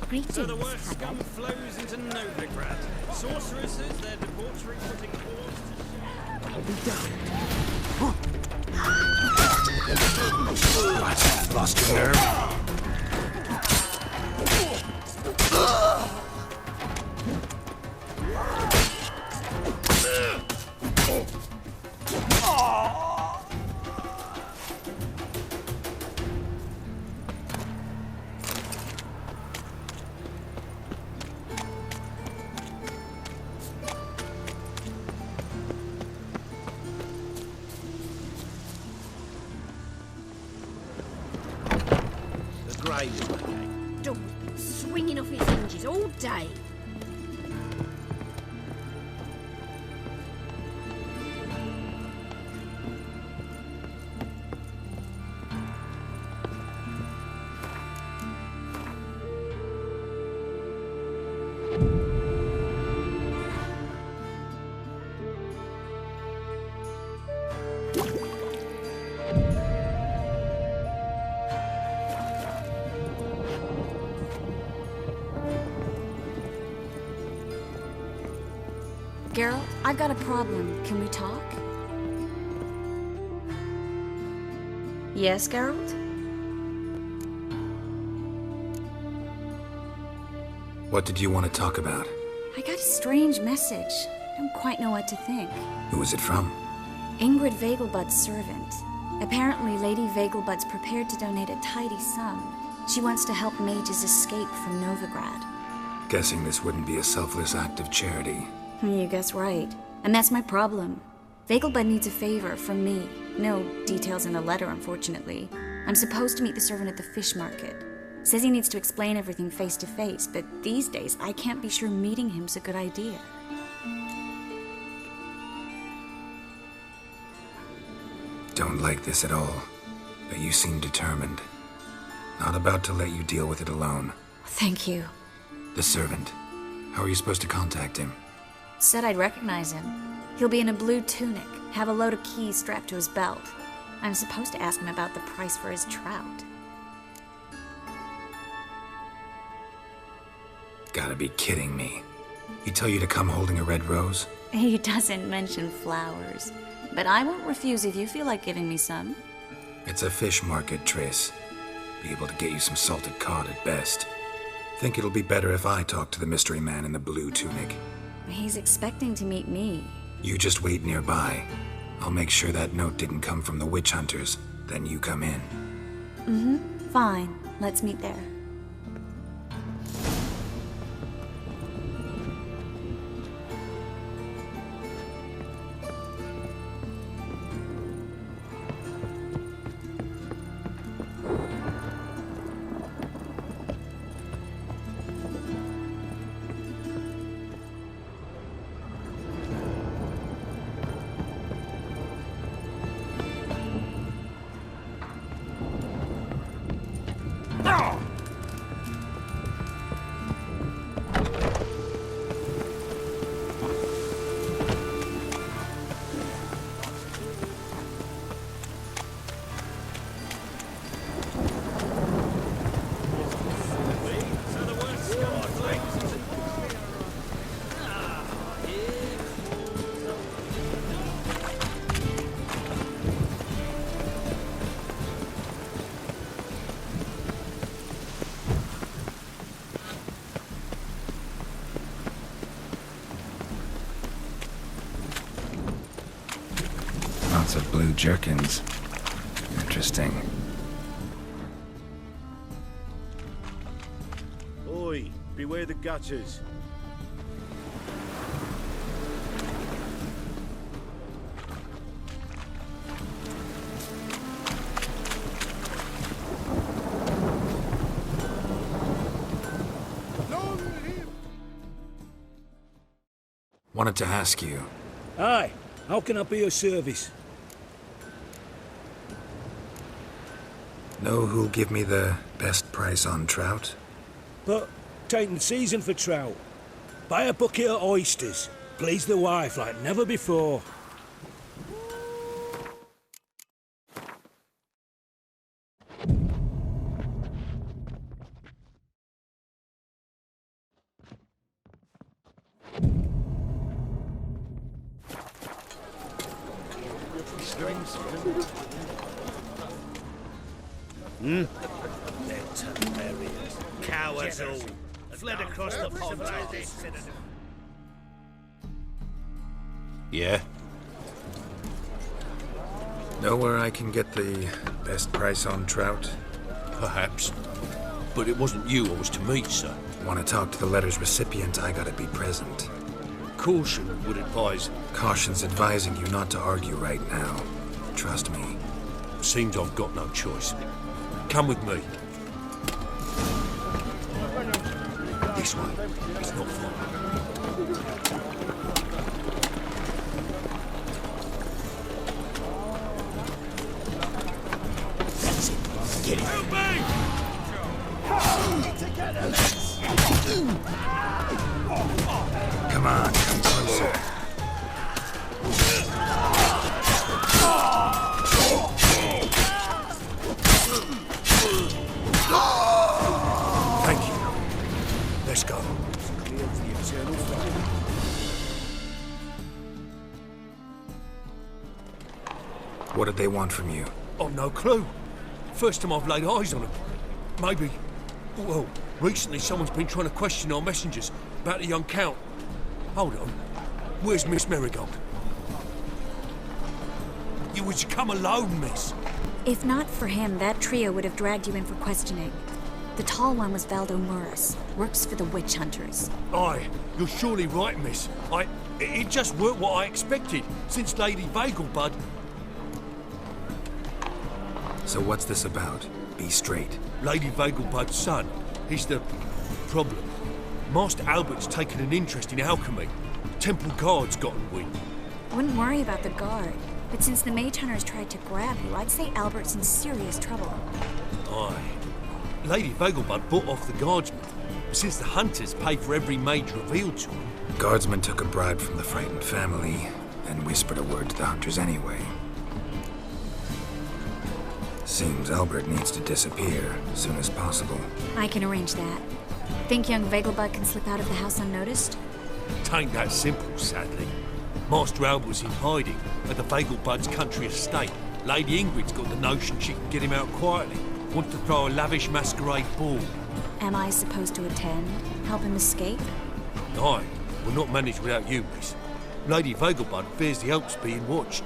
Greetings, So the worst Haggard. scum flows into Novigrad. Sorceresses, their debauchery putting pause to... I'll be done. What? Lost your nerve? Dog's been swinging off his hinges all day. Geralt, I've got a problem. Can we talk? Yes, Geralt? What did you want to talk about? I got a strange message. I don't quite know what to think. Who was it from? Ingrid Vegelbud's servant. Apparently, Lady Vegelbud's prepared to donate a tidy sum. She wants to help mages escape from Novigrad. Guessing this wouldn't be a selfless act of charity. You guess right. And that's my problem. Vegelbud needs a favor from me. No details in the letter, unfortunately. I'm supposed to meet the servant at the fish market. Says he needs to explain everything face to face, but these days I can't be sure meeting him's a good idea. Don't like this at all, but you seem determined. Not about to let you deal with it alone. Thank you. The servant. How are you supposed to contact him? Said I'd recognize him. He'll be in a blue tunic, have a load of keys strapped to his belt. I'm supposed to ask him about the price for his trout. Gotta be kidding me. He tell you to come holding a red rose? He doesn't mention flowers, but I won't refuse if you feel like giving me some. It's a fish market, Triss. Be able to get you some salted cod at best. Think it'll be better if I talk to the mystery man in the blue tunic. He's expecting to meet me. You just wait nearby. I'll make sure that note didn't come from the witch hunters. Then you come in. Fine. Let's meet there. So the worst scum flows into... Ah, here Lots of blue jerkins. Interesting. Oi, beware the gutters. Wanted to ask you. Aye, how can I be of service? Know who'll give me the best price on trout? But taking the season for trout. Buy a bucket of oysters. Please the wife like never before. They're temerians. Cowards all. Fled across the pond like this. Yeah? Know where I can get the best price on trout? Perhaps. But it wasn't you I was to meet, sir. Want to talk to the letter's recipient, I gotta be present. Caution would advise. Caution's advising you not to argue right now. Trust me. Seems I've got no choice. Come with me. This way. It's not far. Get it. Help me! Come on, come closer. Thank you. Let's go. What did they want from you? I've no clue. First time I've laid eyes on them. Maybe... Well, recently someone's been trying to question our messengers about the young Count. Hold on. Where's Miss Marigold? You was to come alone, miss. If not for him, that trio would have dragged you in for questioning. The tall one was Valdo Murris, works for the witch hunters. Aye, you're surely right, miss. It just weren't what I expected, since Lady Vegelbud... So what's this about? Be straight. Lady Vegelbud's son. He's the... problem. Master Albert's taken an interest in alchemy. Temple Guard's gotten wind. Wouldn't worry about the guard, but since the mage hunters tried to grab you, I'd say Albert's in serious trouble. Aye. Lady Vegelbud bought off the guardsmen, since the hunters pay for every mage revealed to them. Guardsmen took a bribe from the frightened family, and whispered a word to the hunters anyway. Seems Albert needs to disappear as soon as possible. I can arrange that. Think young Vegelbud can slip out of the house unnoticed? Tain't that simple, sadly. Master Albert's in hiding at the Vegelbud's country estate. Lady Ingrid's got the notion she can get him out quietly. Wants to throw a lavish masquerade ball. Am I supposed to attend? Help him escape? Aye, we'll not manage without you, miss. Lady Vegelbud fears the Alps being watched.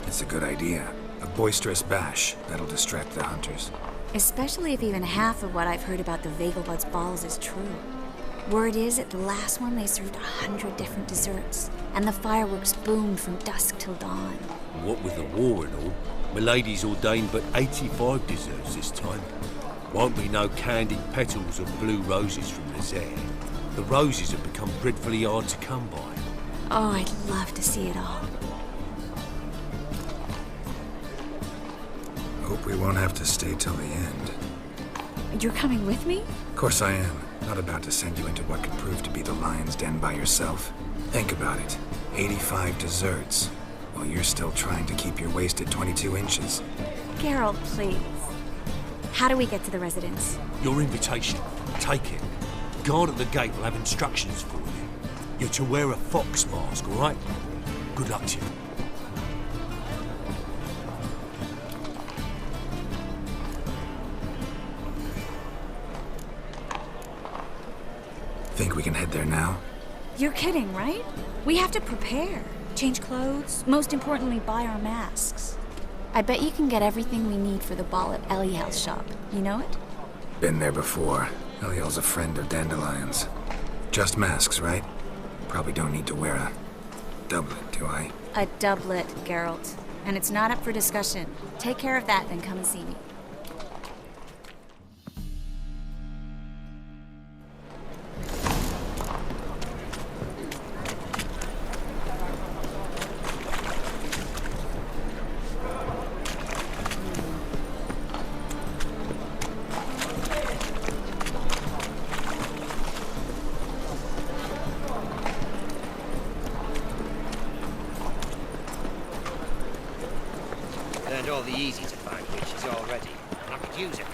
It's a good idea. A boisterous bash that'll distract the hunters. Especially if even half of what I've heard about the Vegelbud's balls is true. Word is, at the last one they served 100 different desserts, and the fireworks boomed from dusk till dawn. What with the war and all, Milady's ordained but 85 desserts this time. Won't be no candied petals or blue roses from Lazare. The roses have become dreadfully hard to come by. Oh, I'd love to see it all. Hope we won't have to stay till the end. You're coming with me? Of course I am. Not about to send you into what could prove to be the lion's den by yourself. Think about it. 85 desserts, while you're still trying to keep your waist at 22 inches. Geralt, please. How do we get to the residence? Your invitation. Take it. Guard at the gate will have instructions for you. You're to wear a fox mask, all right? Good luck to you. Think we can head there now? You're kidding, right? We have to prepare. Change clothes, most importantly, buy our masks. I bet you can get everything we need for the ball at Eliel's shop. You know it? Been there before. Eliel's a friend of Dandelion's. Just masks, right? Probably don't need to wear a doublet, do I? A doublet, Geralt. And it's not up for discussion. Take care of that, then come and see me. Learned all the easy-to-find witches already, and I could use it.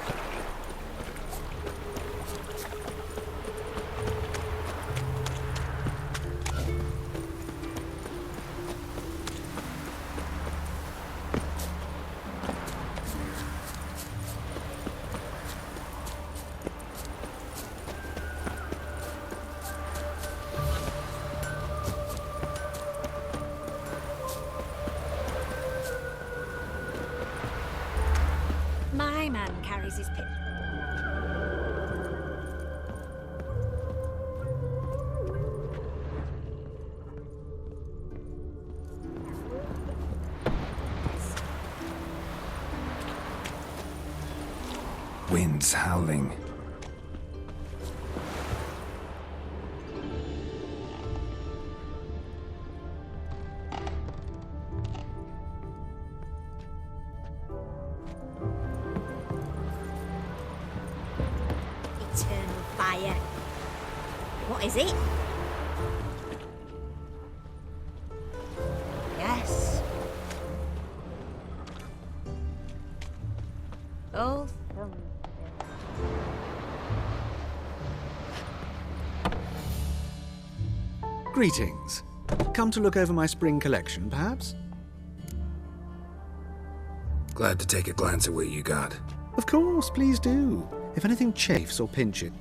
Winds howling. Eternal fire. What is it? Yes. Oh, Greetings. Come to look over my spring collection, perhaps? Glad to take a glance at what you got. Of course, please do. If anything chafes or pinches.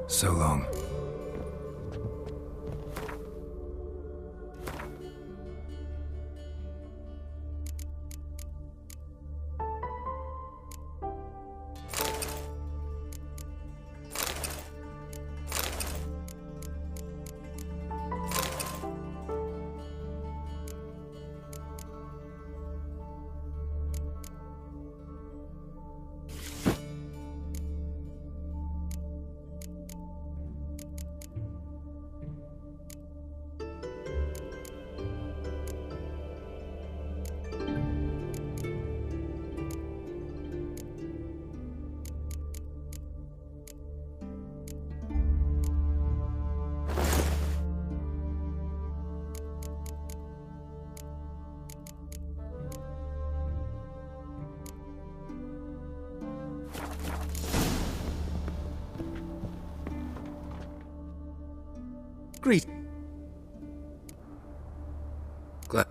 So long. Greet. Glad.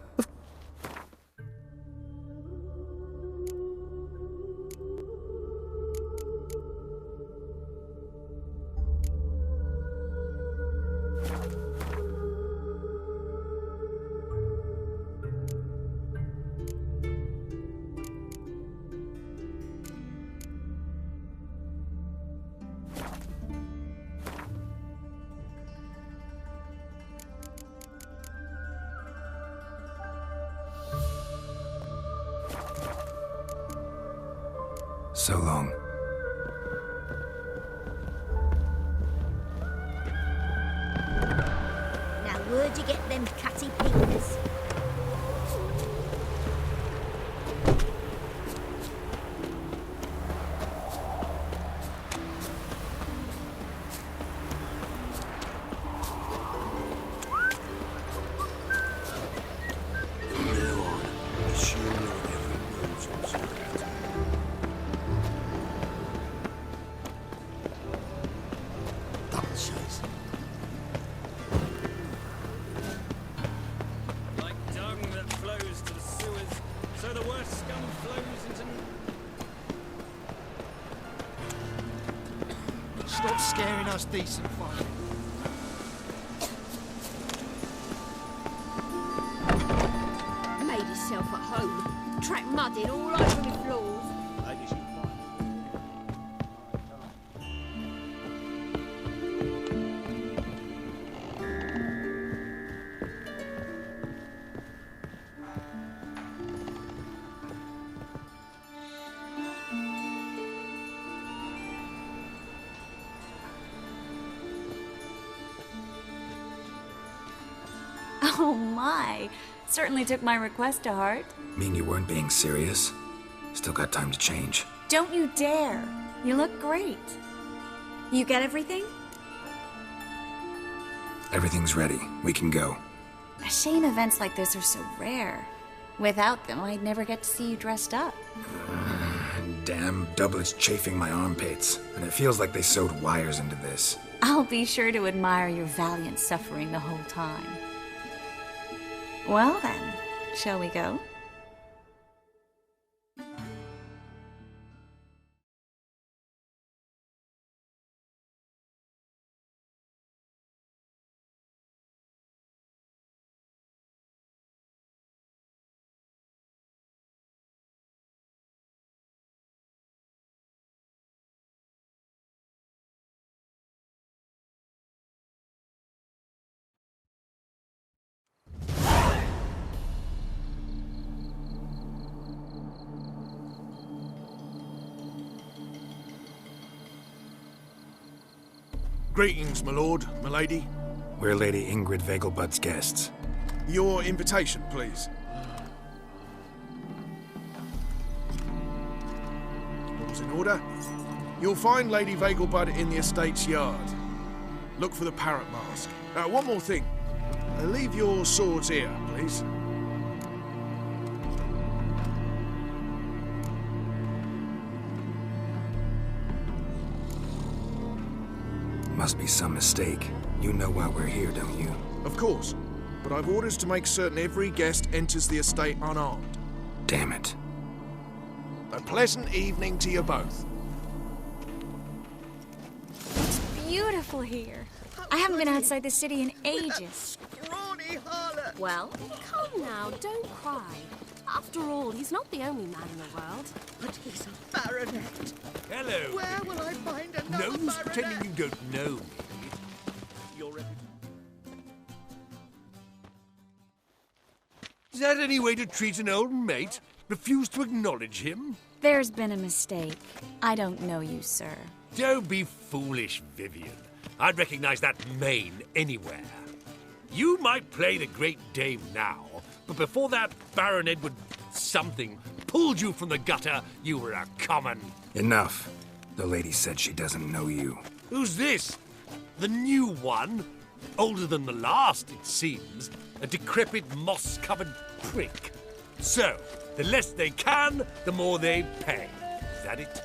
So long. Now, where'd you get them cutty fingers? Like dung that flows to the sewers, so the worst scum flows into... Stop scaring us decent folk. Made himself at home. Track mudded all over my floors. oh my. Certainly took my request to heart. Mean you weren't being serious? Still got time to change. Don't you dare. You look great. You get everything? Everything's ready. We can go. A shame events like this are so rare. Without them, I'd never get to see you dressed up. Damn doublet's chafing my armpits, and it feels like they sewed wires into this. I'll be sure to admire your valiant suffering the whole time. Well then, shall we go? Greetings, my lord, my lady. We're Lady Ingrid Vegelbud's guests. Your invitation, please. All's in order. You'll find Lady Vegelbud in the estate's yard. Look for the parrot mask. One more thing. Leave your swords here, please. Must be some mistake. You know why we're here, don't you? Of course. But I've orders to make certain every guest enters the estate unarmed. Damn it. A pleasant evening to you both. It's beautiful here. I haven't been outside the city in ages. Well, come now, don't cry. After all, he's not the only man in the world. But he's a baronet. Hello. Where will I find another No use baronet? pretending you don't know me. You're ready. Is that any way to treat an old mate? Refuse to acknowledge him? There's been a mistake. I don't know you, sir. Don't be foolish, Vivian. I'd recognize that mane anywhere. You might play the Great Dame now, but before that Baron Edward something pulled you from the gutter, you were a common. Enough. The lady said she doesn't know you. Who's this? The new one? Older than the last, it seems. A decrepit, moss-covered prick. So, the less they can, the more they pay. Is that it?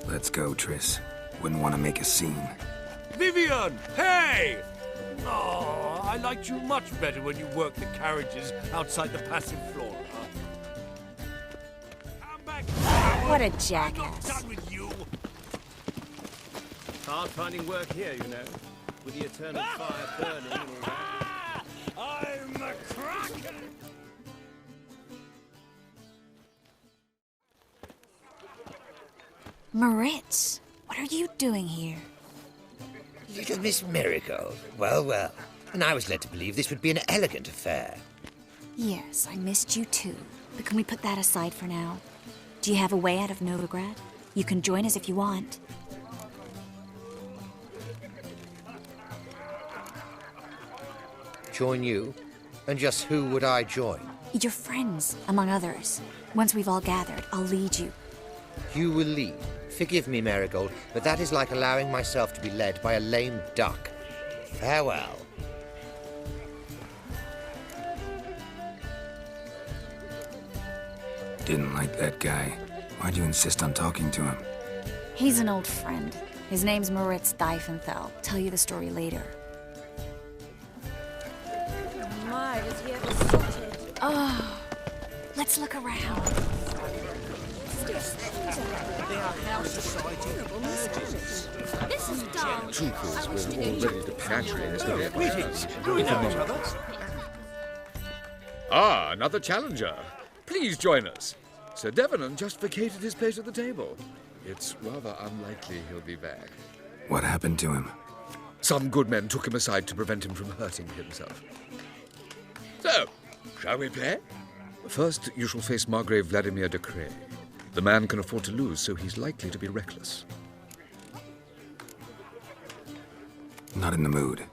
Let's go, Triss. Wouldn't want to make a scene. Vivian! Hey! Oh, I liked you much better when you worked the carriages outside the passive flora. Come back! What a I'm not jackass. done with you! Hard finding work here, you know, with the eternal fire burning and all that. I'm a cracker! Moritz, what are you doing here? Little Miss Marigold. Well, well. And I was led to believe this would be an elegant affair. Yes, I missed you too. But can we put that aside for now? Do you have a way out of Novigrad? You can join us if you want. Join you? And just who would I join? Your friends, among others. Once we've all gathered, I'll lead you. You will lead. Forgive me, Marigold, but that is like allowing myself to be led by a lame duck. Farewell. Didn't like that guy. Why'd you insist on talking to him? He's an old friend. His name's Moritz Diefenthal. Tell you the story later. My, was he ever spotted? Oh, let's look around. This is dark. Troopers were all ready to patronize the Greetings! Do we know each other? Ah, another challenger. Please join us. Sir Devenant just vacated his place at the table. It's rather unlikely he'll be back. What happened to him? Some good men took him aside to prevent him from hurting himself. So, shall we play? First, you shall face Margrave Vladimir de Cray. The man can afford to lose, so he's likely to be reckless. Not in the mood.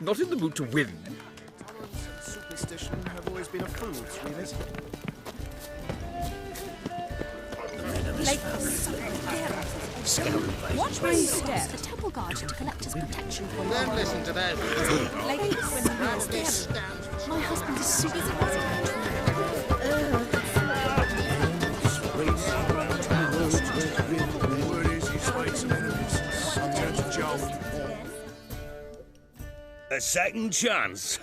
Not in the mood to win. Superstition have always been a fool's remit. Watch my step. The temple guards to collect his protection from Don't listen to that. ladies. My husband is super Word is he's made some enemies. Turn to Joel. A second chance?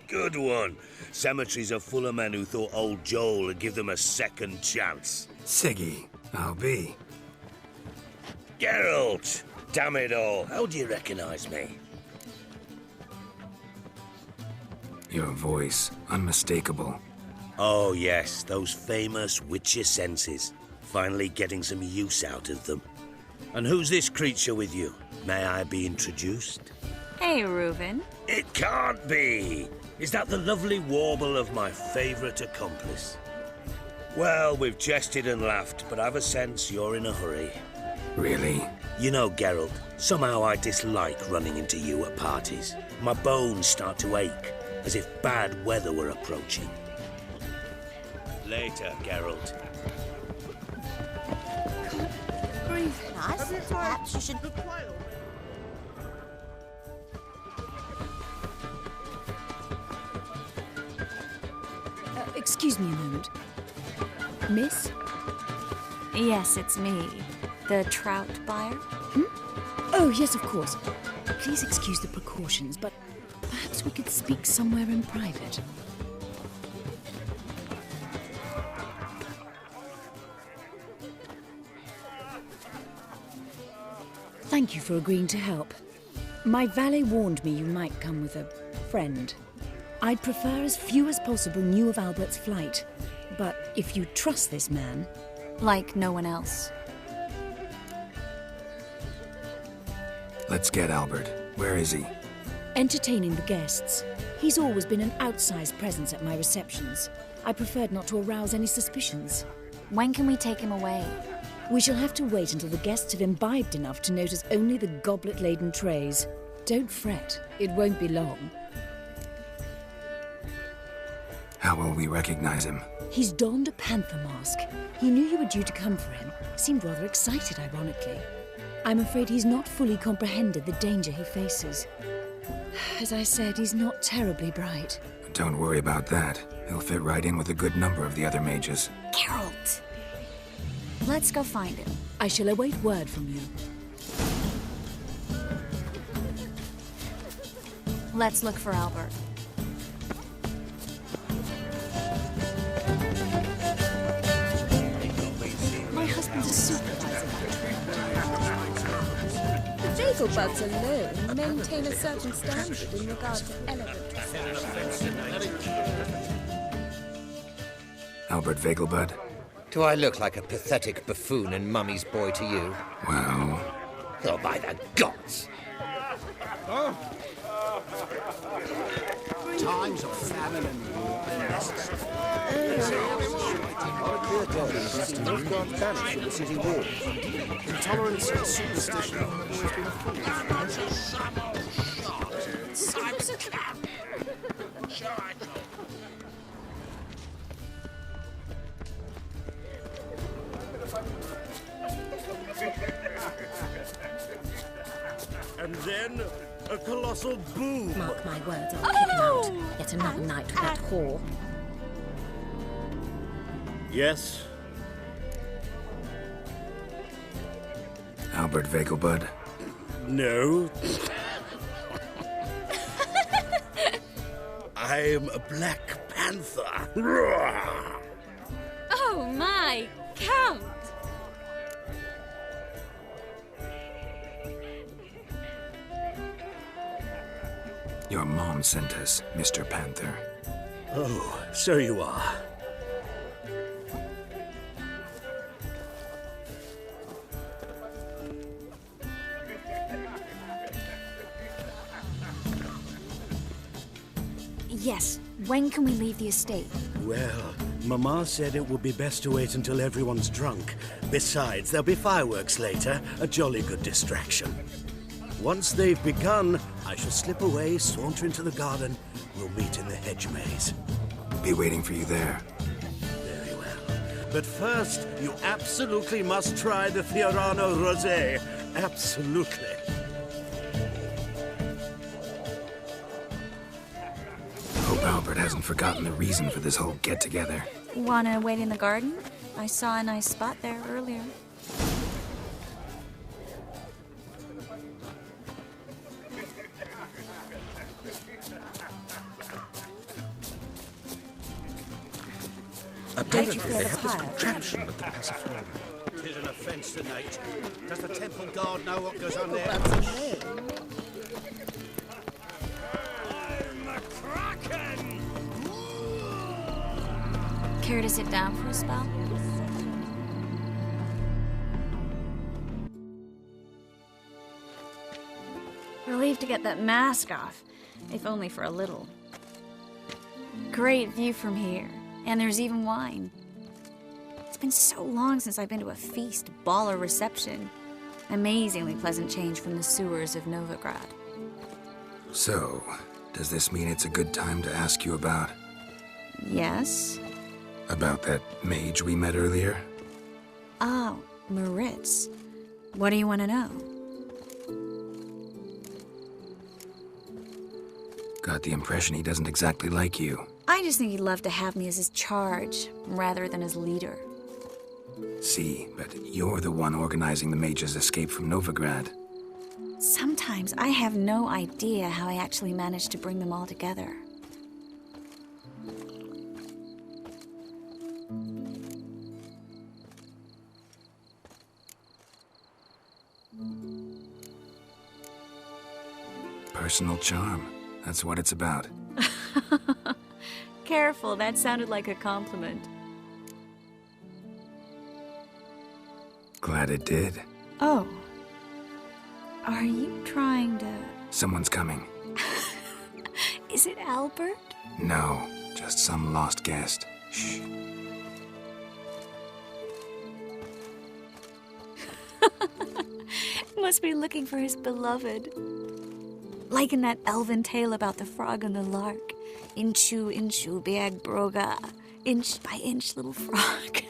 Good one. Cemeteries are full of men who thought old Joel would give them a second chance. Siggy, I'll be. Geralt! Damn it all. How do you recognize me? Your voice, unmistakable. Oh, yes, those famous witcher senses. Finally getting some use out of them. And who's this creature with you? May I be introduced? Hey, Reuven. It can't be! Is that the lovely warble of my favourite accomplice? Well, we've jested and laughed, but I've a sense you're in a hurry. Really? You know, Geralt, somehow I dislike running into you at parties. My bones start to ache, as if bad weather were approaching. Later, Geralt. Breathe nice. Perhaps you should... Excuse me a moment. Miss? Yes, it's me. The trout buyer? Oh, yes, of course. Please excuse the precautions, but perhaps we could speak somewhere in private. Thank you for agreeing to help. My valet warned me you might come with a friend. I'd prefer as few as possible knew of Albert's flight. But if you trust this man... Like no one else. Let's get Albert. Where is he? Entertaining the guests. He's always been an outsized presence at my receptions. I preferred not to arouse any suspicions. When can we take him away? We shall have to wait until the guests have imbibed enough to notice only the goblet-laden trays. Don't fret. It won't be long. How will we recognize him? He's donned a panther mask. He knew you were due to come for him. Seemed rather excited, ironically. I'm afraid he's not fully comprehended the danger he faces. As I said, he's not terribly bright. Don't worry about that. He'll fit right in with a good number of the other mages. Geralt! Let's go find him. I shall await word from you. Let's look for Albert. My husband's a supervisor. The Vegelbuds alone maintain a certain standard in regard to elegance. Albert Vegelbud? Do I look like a pathetic buffoon and Mummy's boy to you? Well... Oh, by the gods! Times of famine and war are necessary. Northgard banished from the city walls. Intolerance and superstition have always been foolish. And then a colossal boom. Mark my words, I'll kick him out. Yet another night with that whore. Yes? Albert Vegelbud? No. I am a Black Panther. Oh my, Count! Your mom sent us, Mr. Panther. Oh, so you are. Yes. When can we leave the estate? Well, Mama said it would be best to wait until everyone's drunk. Besides, there'll be fireworks later, a jolly good distraction. Once they've begun, I shall slip away, saunter into the garden. We'll meet in the hedge maze. Be waiting for you there. Very well. But first, you absolutely must try the Fiorano Rosé. Absolutely. Hope Albert hasn't forgotten the reason for this whole get-together. Wanna wait in the garden? I saw a nice spot there earlier. Apparently they have this contraption with the pacifier. Tis an offence tonight. Does the temple guard know what goes on there? I'm a kraken! Care to sit down for a spell? Relieved to get that mask off, if only for a little. Great view from here, and there's even wine. been so long since I've been to a feast, ball, or reception. Amazingly pleasant change from the sewers of Novigrad. So, does this mean it's a good time to ask you about? Yes? About that mage we met earlier? Oh, Moritz. What do you want to know? Got the impression he doesn't exactly like you. I just think he'd love to have me as his charge, rather than his leader. See, but you're the one organizing the mage's escape from Novigrad. Sometimes I have no idea how I actually managed to bring them all together. Personal charm. That's what it's about. Careful, that sounded like a compliment. Glad it did. Oh. Are you trying to... Someone's coming. Is it Albert? No, just some lost guest. Shh. Must be looking for his beloved. Like in that elven tale about the frog and the lark. Inchu, inchu, biag broga. Inch by inch, little frog.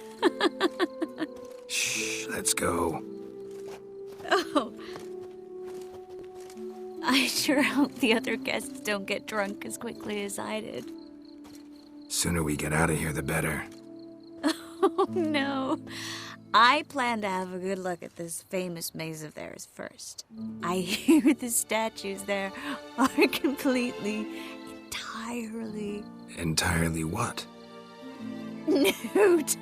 Shh, let's go. Oh. I sure hope the other guests don't get drunk as quickly as I did. Sooner we get out of here, the better. Oh, no. I plan to have a good look at this famous maze of theirs first. I hear the statues there are completely, entirely... Entirely what? Nude.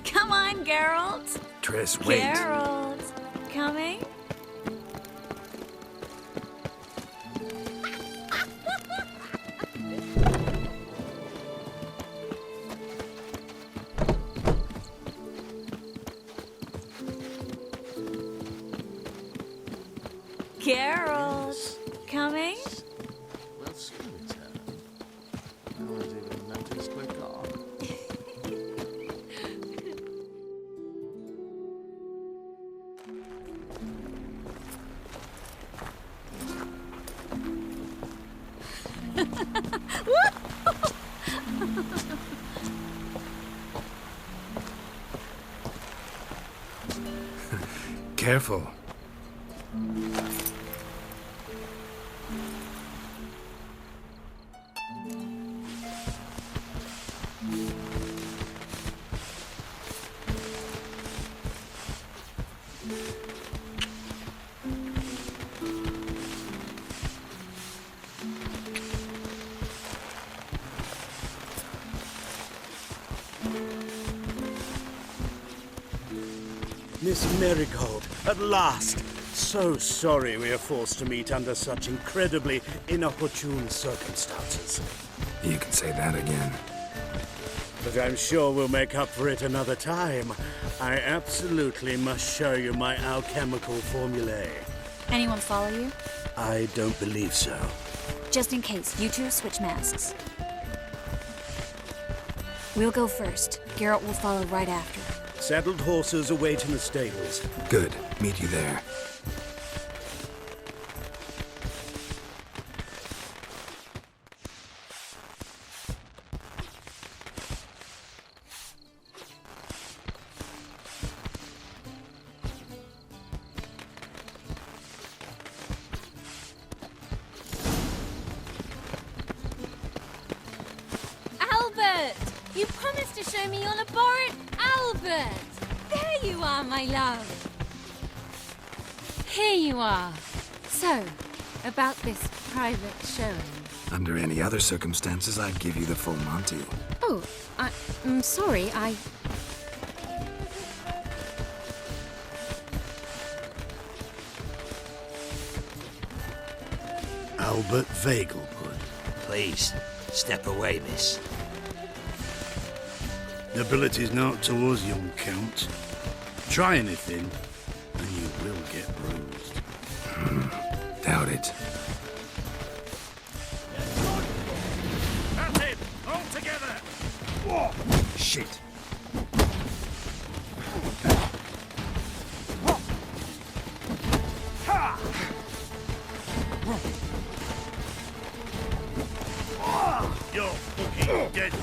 Come on, Geralt. Triss, wait. Geralt, coming? Geralt, coming? Well, soon return. No one's even noticed we're gone. Careful. Miss Marigold, at last! So sorry we are forced to meet under such incredibly inopportune circumstances. You can say that again. But I'm sure we'll make up for it another time. I absolutely must show you my alchemical formulae. Anyone follow you? I don't believe so. Just in case, you two switch masks. We'll go first. Geralt will follow right after. Saddled horses await in the stables. Good. Meet you there. Albert! You promised to show me your laboratory. Albert! There you are, my love. Here you are. So, about this private showing. Under any other circumstances, I'd give you the full Monty. Oh, I'm sorry, Albert Vegelbud. Please, step away, miss. Nobility's not towards young Count. Try anything, and you will get bruised. Doubt it. At him! Shit. You're fucking dead.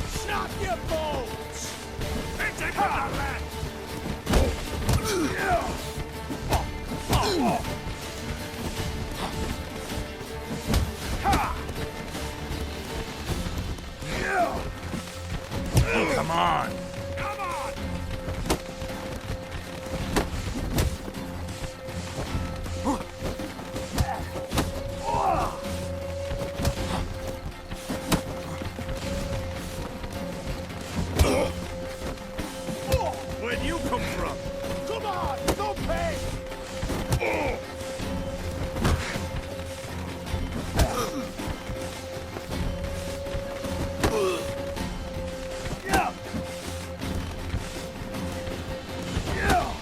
Snap your bolts! Hit him from the left! Come on. Come on! Where'd you come from? Come on! Don't pay!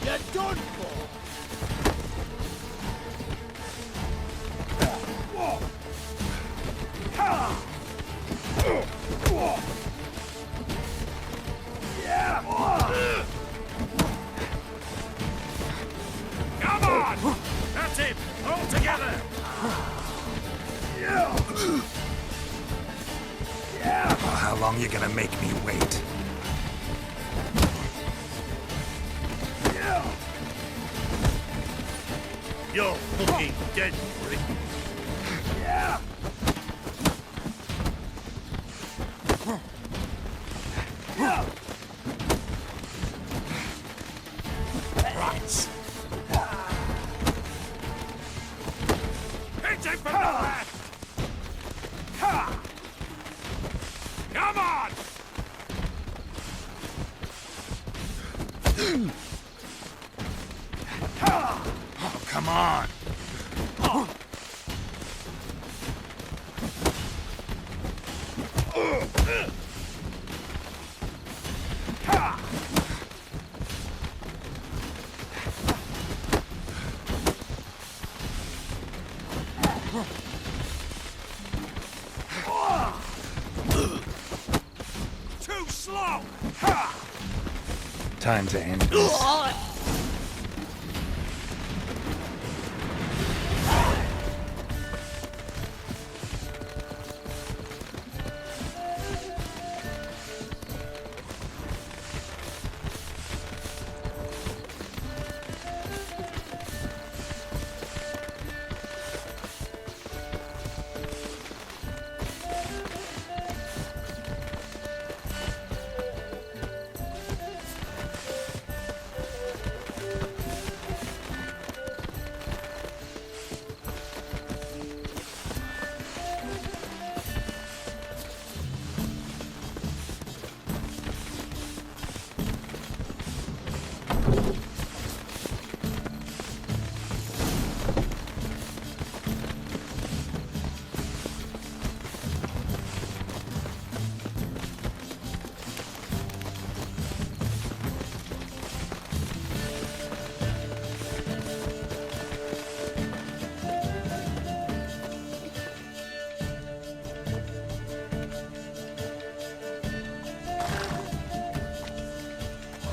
You're done for! Come on! That's it! All together! Oh, how long you gonna make me wait? You're fucking dead, prick. Right. Hit him from the left! Come on! Oh, come on! Too slow! Time to end this.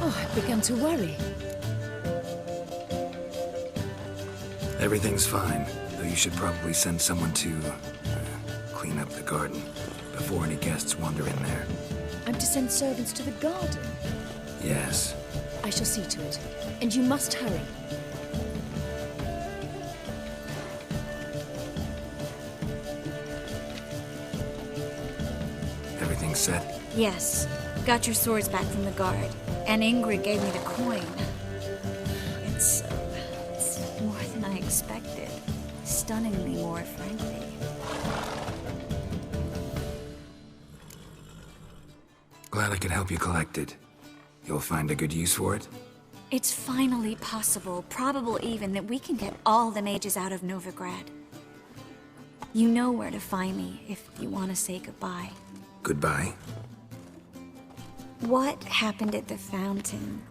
Oh, I've begun to worry. Everything's fine, though you should probably send someone to clean up the garden before any guests wander in there. I'm to send servants to the garden. Yes. I shall see to it. And you must hurry. Everything's set? Yes. Got your swords back from the guard. And Ingrid gave me the coin. It's more than I expected. Stunningly more, frankly. Glad I could help you collect it. You'll find a good use for it? It's finally possible, probable even, that we can get all the mages out of Novigrad. You know where to find me if you want to say goodbye. Goodbye. What happened at the fountain?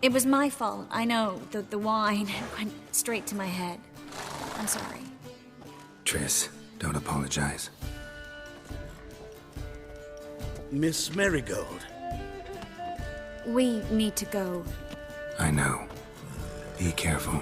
It was my fault, I know. The wine went straight to my head. I'm sorry. Triss, don't apologize. Miss Marigold. We need to go. I know. Be careful.